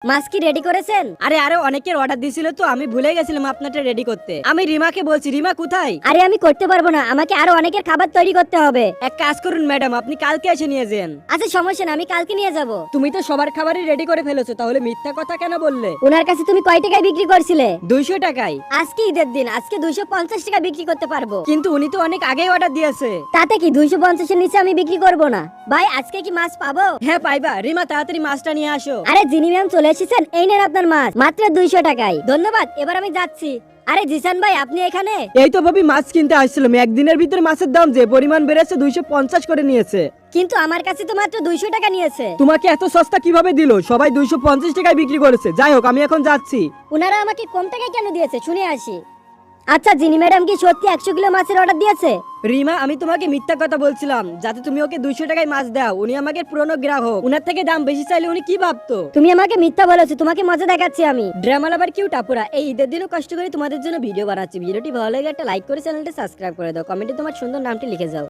মাছ কি রেডি করেছেন? আরে আরে অনেকের অর্ডার দিছিল তো আমি ভুলে গেছিলাম আপনারটা রেডি করতে। আমি রিমাকে বলছি, রিমা কোথায়? আরে আমি করতে পারবো না, আমাকে আরো অনেকের খাবার তৈরি করতে হবে। এক কাজ করুন ম্যাডাম, আপনি কালকে এসে নিয়ে যান। আচ্ছা সমস্যা না, আমি কালকে নিয়ে যাব। তুমি তো সবার খাবারই রেডি করে ফেলেছো, তাহলে মিথ্যা কথা কেন বললে? ওনার কাছে তুমি কয় টাকায় বিক্রি করছিলে? 200 টাকায়। আজকে ঈদের দিন, আজকে 250 টাকা বিক্রি করতে পারবো। কিন্তু উনি তো অনেক আগেই অর্ডার দিয়েছে। তাতে কি 250 এর নিচে আমি বিক্রি করব না। ভাই আজকে কি মাছ পাবো? হ্যাঁ পাইবা। রিমা তাড়াতাড়ি মাছটা নিয়ে আসো। আরে জিনি ম্যাম চলে এসেছেন, এই নেন আপনার মাছ, মাত্র 200 টাকায়। ধন্যবাদ, এবার আমি যাচ্ছি। আরে জিসান ভাই আপনি এখানে? এই তো ভাবি মাছ কিনতে আসছিলাম, একদিনের ভিতরে মাছের দাম যে পরিমাণ বেড়েছে 250 করে নিয়েছে। কিন্তু আমার কাছে তো মাত্র 200 টাকা নিয়েছে। তোমাকে এত সস্তা কিভাবে দিল? সবাই 250 টাকায় বিক্রি করেছে। যাই হোক আমি এখন যাচ্ছি। ওনারা আমাকে কম টাকায় কেন দিয়েছে শুনে আসি। আচ্ছা জিনি ম্যাডাম কি সত্যি 100 কিলো মাছের অর্ডার দিয়েছে? রিমা আমি তোমাকে মিথ্যা কথা বলছিলাম যাতে তুমি ওকে 200 টাকায় মাছ দাও। উনি আমাকে পুরনো গ্রাহক, উনার থেকে দাম বেশি চাইলে উনি কি ভাবতো? তুমি আমাকে মিথ্যা বলেছো, তোমাকে মজা দেখাচ্ছি আমি। ড্রামা লাভার কিউ টাপুরা এই ঈদের দিনও কষ্ট করে তোমাদের জন্য ভিডিও বানাচ্ছি। ভিডিওটি ভালো লাগে একটা লাইক করে চ্যানেলটা সাবস্ক্রাইব করে দাও, কমেন্টে তোমার সুন্দর নামটি লিখে যাও।